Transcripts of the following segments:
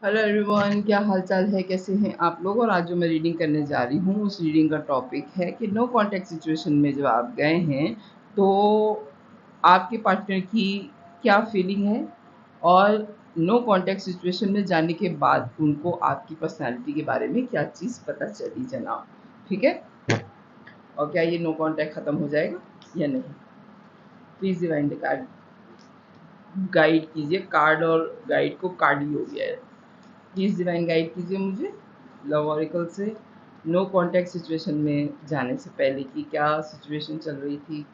Hello everyone, क्या हाल चाल है, कैसे हैं आप लोग। और आज जो मैं रीडिंग करने जा रही हूँ उस रीडिंग का टॉपिक है कि नो कॉन्टैक्ट सिचुएशन में जब आप गए हैं तो आपके पार्टनर की क्या फीलिंग है, और नो कॉन्टैक्ट सिचुएशन में जाने के बाद उनको आपकी पर्सनैलिटी के बारे में क्या चीज़ पता चली जनाब। ठीक है, और क्या ये नो कॉन्टैक्ट ख़त्म हो जाएगा या नहीं। Please divine the card, guide कीजिए। कार्ड और गाइड को कार्ड ही हो गया है। प्लीज़ डिवाइन गाइड कीजिए मुझे लव ऑरिकल से नो कॉन्टैक्ट सिचुएशन में जाने से पहले की क्या सिचुएशन चल रही थी।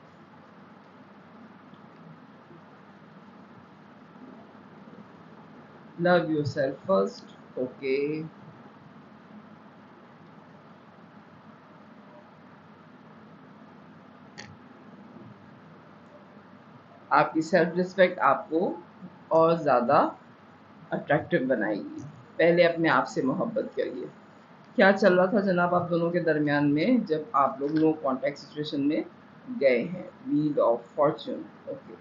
Love yourself first. ओके, आपकी सेल्फ रिस्पेक्ट आपको और ज़्यादा अट्रैक्टिव बनाएगी। पहले अपने आप से मोहब्बत करिए। क्या चल रहा था जनाब आप दोनों के दरमियान में जब आप लोग नो कॉन्टैक्ट सिचुएशन में गए हैं। Wheel of Fortune. Okay,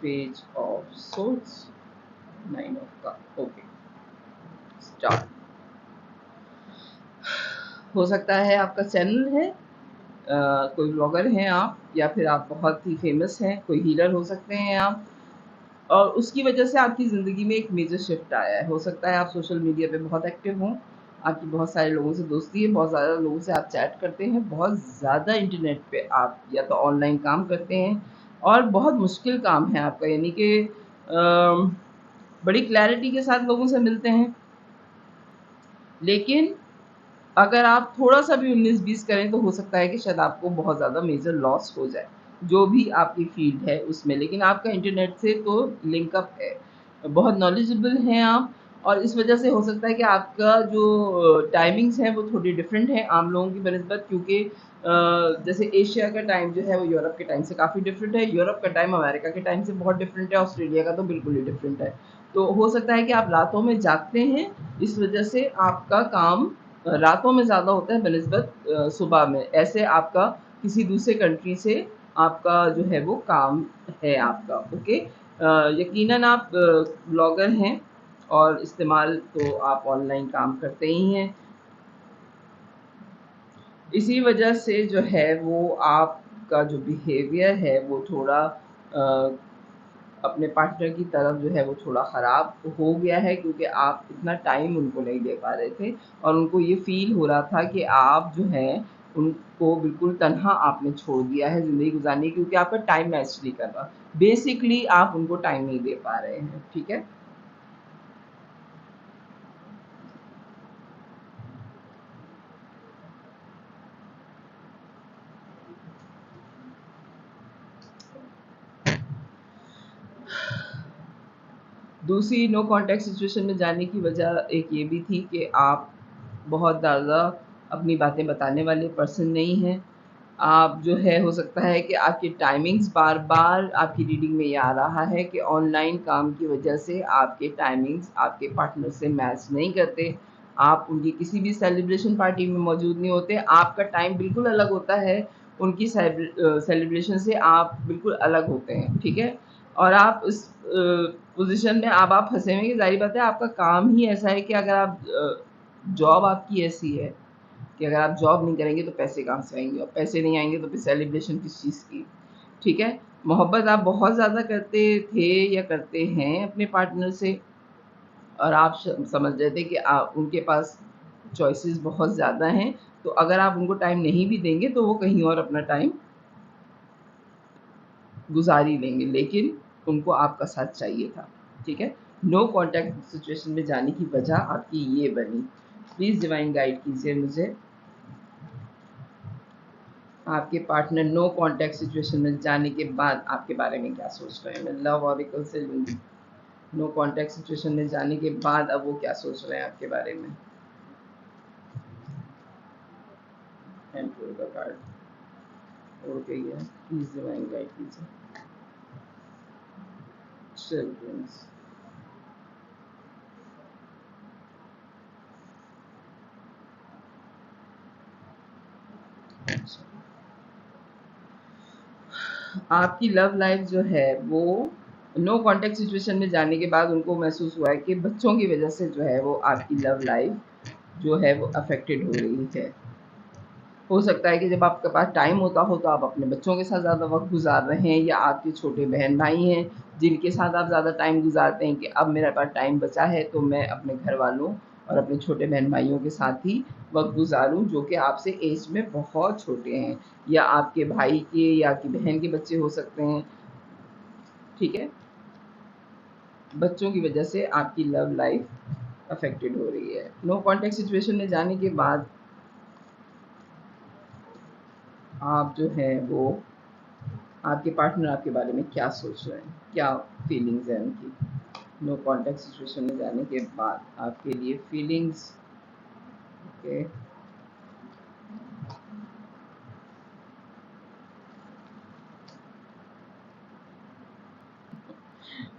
page of swords, nine of cup. Okay, start. हो सकता है आपका चैनल है, कोई ब्लॉगर हैं आप, या फिर आप बहुत ही फेमस हैं, कोई हीलर हो सकते हैं आप, और उसकी वजह से आपकी ज़िंदगी में एक मेजर शिफ्ट आया है। हो सकता है आप सोशल मीडिया पे बहुत एक्टिव हों, आपकी बहुत सारे लोगों से दोस्ती है, बहुत ज़्यादा लोगों से आप चैट करते हैं, बहुत ज़्यादा इंटरनेट पे आप या तो ऑनलाइन काम करते हैं, और बहुत मुश्किल काम है आपका, यानी कि बड़ी क्लैरिटी के साथ लोगों से मिलते हैं। लेकिन अगर आप थोड़ा-सा भी 19-20 करें तो हो सकता है कि शायद आपको बहुत ज़्यादा मेजर लॉस हो जाए, जो भी आपकी फ़ील्ड है उसमें। लेकिन आपका इंटरनेट से तो लिंक अप है, बहुत नॉलेजेबल हैं आप, और इस वजह से हो सकता है कि आपका जो टाइमिंग्स हैं वो थोड़ी डिफरेंट है आम लोगों की बनिस्बत, क्योंकि जैसे एशिया का टाइम जो है वो यूरोप के टाइम से काफ़ी डिफरेंट है, यूरोप का टाइम अमेरिका के टाइम से बहुत डिफरेंट है, ऑस्ट्रेलिया का तो बिल्कुल ही डिफरेंट है। तो हो सकता है कि आप रातों में जागते हैं, इस वजह से आपका काम रातों में ज़्यादा होता है बनिस्बत सुबह में। ऐसे आपका किसी दूसरे कंट्री से आपका जो है वो काम है आपका। ओके, यकीनन आप ब्लॉगर हैं और इस्तेमाल तो आप ऑनलाइन काम करते ही हैं। इसी वजह से जो है वो आपका जो बिहेवियर है वो थोड़ा अपने पार्टनर की तरफ जो है वो थोड़ा ख़राब हो गया है, क्योंकि आप इतना टाइम उनको नहीं दे पा रहे थे, और उनको ये फ़ील हो रहा था कि आप जो हैं उनको बिल्कुल तन्हा आपने छोड़ दिया है ज़िंदगी गुज़ारने की, क्योंकि आपका टाइम मैच नहीं कर रहा। बेसिकली आप उनको टाइम नहीं दे पा रहे हैं। ठीक है? दूसरी नो कॉन्टैक्ट सिचुएशन में जाने की वजह एक ये भी थी कि आप बहुत ज़्यादा अपनी बातें बताने वाले पर्सन नहीं हैं। आप जो है हो सकता है कि आपकी टाइमिंग्स बार-बार आपकी रीडिंग में ये आ रहा है कि ऑनलाइन काम की वजह से आपके टाइमिंग्स आपके पार्टनर से मैच नहीं करते। आप उनकी किसी भी सेलिब्रेशन पार्टी में मौजूद नहीं होते। आपका टाइम बिल्कुल अलग होता है, उनकी सेलिब्रेशन से आप बिल्कुल अलग होते हैं। ठीक है? और आप इस पोज़ीशन में अब आप फँसे हुए हैं कि ज़ाहिर बात है आपका काम ही ऐसा है कि अगर आप जॉब आपकी ऐसी है कि अगर आप जॉब नहीं करेंगे तो पैसे कहाँ से आएँगे, और पैसे नहीं आएँगे तो फिर सेलिब्रेशन किस चीज़ की। ठीक है? मोहब्बत आप बहुत ज़्यादा करते थे या करते हैं अपने पार्टनर से, और आप समझ रहे थे कि उनके पास चॉइसेस बहुत ज़्यादा हैं, तो अगर आप उनको टाइम नहीं भी देंगे तो वो कहीं और अपना टाइम गुज़ार ही लेंगे, लेकिन उनको आपका साथ चाहिए था। ठीक है? नो कॉन्टैक्ट सिचुएशन में जाने की वजह आपकी ये बनी। प्लीज़ डिवाइन गाइड कीजिए मुझे, आपके पार्टनर नो कॉन्टैक्ट सिचुएशन में जाने के बाद आपके बारे में क्या सोच रहे हैं। मैं लव ऑरिकल से लूँगी। नो कॉन्टैक्ट सिचुएशन में जाने के बाद अब वो क्या सोच रहे हैं आपके बारे में। एम्परर का कार्ड उड़ के गया। प्लीज़ डिवाइन गाइड कीजिए। चिल्ड्रंस, आपकी लव लाइफ जो है वो नो कॉन्टैक्ट सिचुएशन में जाने के बाद उनको महसूस हुआ है कि बच्चों की वजह से जो है वो आपकी लव लाइफ जो है वो अफेक्टेड हो रही है। हो सकता है कि जब आपके पास टाइम होता हो तो आप अपने बच्चों के साथ ज़्यादा वक्त गुजार रहे हैं, या आपके छोटे बहन भाई हैं जिनके साथ आप ज़्यादा टाइम गुजारते हैं कि अब मेरे पास टाइम बचा है तो मैं अपने घर वालों और अपने छोटे बहन भाइयों के साथ ही वक्त गुजारूं जो कि आपसे एज में बहुत छोटे हैं, या आपके भाई के या आपकी बहन के बच्चे हो सकते हैं। ठीक है, बच्चों की वजह से आपकी लव लाइफ अफेक्टेड हो रही है। नो कॉन्टेक्ट सिचुएशन में जाने के बाद आप जो है वो, आपके पार्टनर आपके बारे में क्या सोच रहे हैं, क्या फीलिंग्स हैं उनकी नो कॉन्टेक्ट सिचुएशन में जाने के बाद आपके लिए फीलिंग्स। ओके,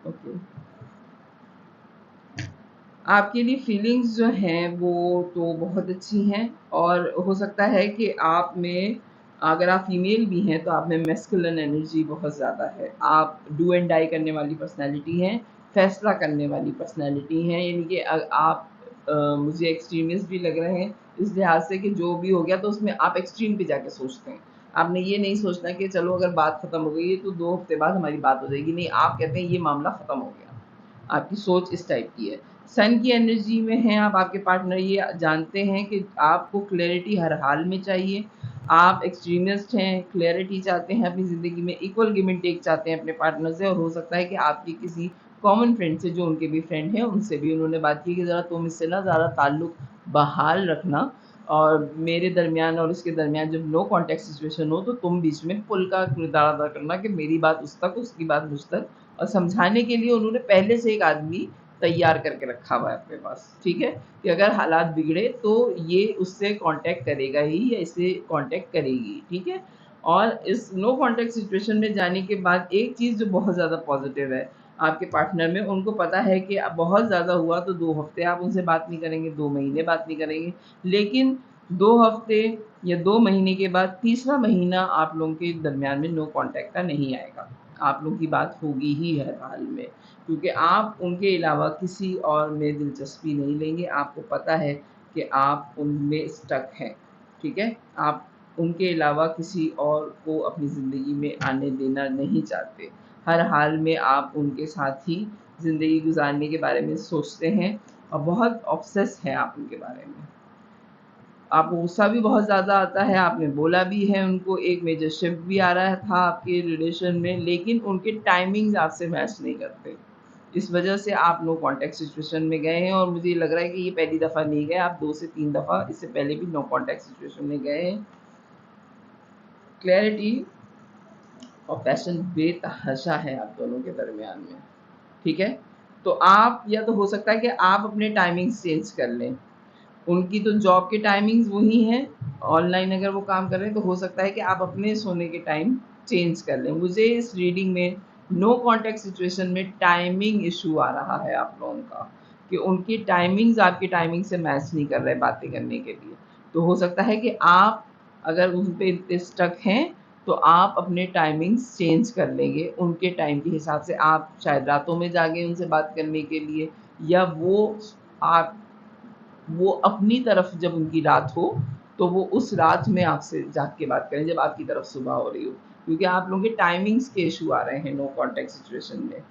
ओके, आपके लिए फीलिंग्स जो हैं वो तो बहुत अच्छी हैं, और हो सकता है कि आप में, अगर आप फीमेल भी हैं तो आप में मैस्कुलिन एनर्जी बहुत ज़्यादा है। आप डू एंड डाई करने वाली पर्सनैलिटी हैं, फैसला करने वाली पर्सनैलिटी हैं, यानी कि आप मुझे एक्सट्रीमिस्ट भी लग रहे हैं इस लिहाज से कि जो भी हो गया तो उसमें आप एक्सट्रीम पे जाके सोचते हैं। आपने ये नहीं सोचना कि चलो अगर बात ख़त्म हो गई है तो 2 हफ्ते बाद हमारी बात हो जाएगी, नहीं, आप कहते हैं ये मामला ख़त्म हो गया। आपकी सोच इस टाइप की है। सन की एनर्जी में हैं आप, आपके पार्टनर ये जानते हैं कि आपको क्लैरिटी हर हाल में चाहिए। आप एक्सट्रीमिस्ट हैं, क्लैरिटी चाहते हैं अपनी ज़िंदगी में, इक्वल गिव एंड टेक चाहते हैं अपने पार्टनर से, और हो सकता है कि आपकी किसी कॉमन फ्रेंड से, जो उनके भी फ्रेंड हैं, उनसे भी उन्होंने बात की कि ज़रा तुम इससे ना ज़्यादा ताल्लुक बहाल रखना, और मेरे दरमियान और इसके दरमियान जब नो कॉन्टैक्ट सिचुएशन हो तो तुम बीच में पुल का किरदार अदा करना कि मेरी बात उस तक, उसकी बात मुझ तक। और समझाने के लिए उन्होंने पहले से एक आदमी तैयार करके रखा हुआ है अपने पास, ठीक है, कि अगर हालात बिगड़े तो ये उससे कांटेक्ट करेगा ही या इससे कांटेक्ट करेगी, ठीक है। और इस नो कांटेक्ट सिचुएशन में जाने के बाद एक चीज़ जो बहुत ज़्यादा पॉजिटिव है आपके पार्टनर में, उनको पता है कि अब बहुत ज़्यादा हुआ तो 2 हफ्ते आप उनसे बात नहीं करेंगे, 2 महीने बात नहीं करेंगे, लेकिन 2 हफ्ते या 2 महीने के बाद तीसरा महीना आप लोगों के दरमियान में नो कांटेक्ट का नहीं आएगा। आप लोगों की बात होगी ही हर हाल में, क्योंकि आप उनके अलावा किसी और में दिलचस्पी नहीं लेंगे। आपको पता है कि आप उनमें स्टक हैं, ठीक है? आप उनके अलावा किसी और को अपनी ज़िंदगी में आने देना नहीं चाहते। हर हाल में आप उनके साथ ही ज़िंदगी गुज़ारने के बारे में सोचते हैं, और बहुत ऑब्सेस हैं आप उनके बारे में। आपको गुस्सा भी बहुत ज़्यादा आता है, आपने बोला भी है उनको, एक मेजर शिफ्ट भी आ रहा था आपके रिलेशन में, लेकिन उनके टाइमिंग्स आपसे मैच नहीं करते। इस वजह से आप नो कॉन्टैक्ट सिचुएशन में गए हैं, और मुझे लग रहा है कि ये पहली दफ़ा नहीं गए, आप 2 से 3 दफ़ा इससे पहले भी नो कॉन्टैक्ट सिचुएशन में गए हैं। क्लैरिटी और पैशन बेतहाशा है आप दोनों के दरमियान में, ठीक है? तो आप, या तो हो सकता है कि आप अपने टाइमिंग्स चेंज कर लें। उनकी तो जॉब के टाइमिंग्स वही हैं, ऑनलाइन अगर वो काम कर रहे हैं तो हो सकता है कि आप अपने सोने के टाइम चेंज कर लें। मुझे इस रीडिंग में नो कॉन्टैक्ट सिचुएशन में टाइमिंग इशू आ रहा है आप लोगों का, कि उनकी टाइमिंग्स आपकी टाइमिंग से मैच नहीं कर रहे बातें करने के लिए। तो हो सकता है कि आप अगर उन पे इतने स्टक हैं तो आप अपने टाइमिंग्स चेंज कर लेंगे उनके टाइम के हिसाब से। आप शायद रातों में जागें उनसे बात करने के लिए, या आप वो अपनी तरफ जब उनकी रात हो तो वो उस रात में आपसे जाग के बात करें जब आपकी तरफ सुबह हो रही हो, क्योंकि आप लोगों के टाइमिंग्स के इशू आ रहे हैं नो कॉन्टैक्ट सिचुएशन में।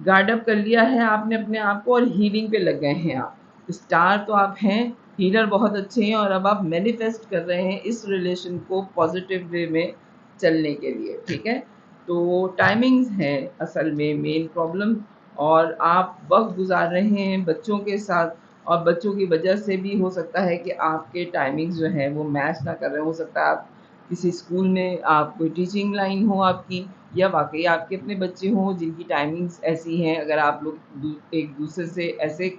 गार्ड अप कर लिया है आपने अपने आप को, और हीलिंग पे लग गए हैं आप। स्टार तो आप हैं, हीलर बहुत अच्छे हैं, और अब आप मैनिफेस्ट कर रहे हैं इस रिलेशन को पॉजिटिव वे में चलने के लिए, ठीक है। तो टाइमिंग्स हैं असल में मेन प्रॉब्लम, और आप वक्त गुजार रहे हैं बच्चों के साथ, और बच्चों की वजह से भी हो सकता है कि आपके टाइमिंग्स जो हैं वो मैच ना कर रहे हो सकता है आप किसी स्कूल में, आप कोई टीचिंग लाइन हो आपकी, या वाक़ई आपके अपने बच्चे हों जिनकी टाइमिंग्स ऐसी हैं। अगर आप लोग एक दूसरे से ऐसे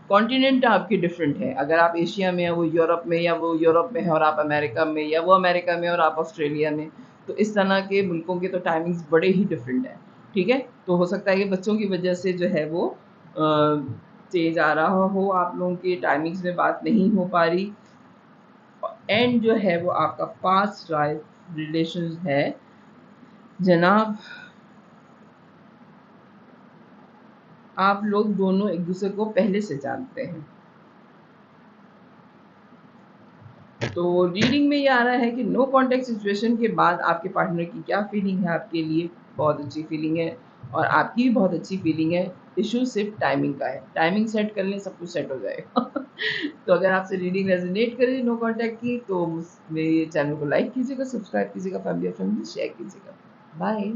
कॉन्टिनेंट आपके डिफरेंट हैं, अगर आप एशिया में हैं वो यूरोप में, या वो यूरोप में है और आप अमेरिका में, या वो अमेरिका में और आप ऑस्ट्रेलिया में, तो इस तरह के मुल्कों के तो टाइमिंग्स बड़े ही डिफरेंट हैं, ठीक है। तो हो सकता है कि बच्चों की वजह से जो है वो चेंज आ रहा हो, आप लोगों की टाइमिंग्स में बात नहीं हो पा रही। एंड जो है वो आपका पास्ट लाइफ रिलेशन है जनाब। आप लोग दोनों एक दूसरे को पहले से जानते हैं। तो रीडिंग में ये आ रहा है कि नो कॉन्टेक्ट सिचुएशन के बाद आपके पार्टनर की क्या फीलिंग है आपके लिए, बहुत अच्छी फीलिंग है और आपकी भी बहुत अच्छी फीलिंग है। इशू सिर्फ टाइमिंग का है, टाइमिंग सेट कर लें सब कुछ सेट हो जाएगा। तो अगर आपसे रीडिंग रेजोनेट करे नो कॉन्टैक्ट की तो मेरे चैनल को लाइक कीजिएगा, सब्सक्राइब कीजिएगा, फैमिली और फ्रेंड्स शेयर कीजिएगा। बाय।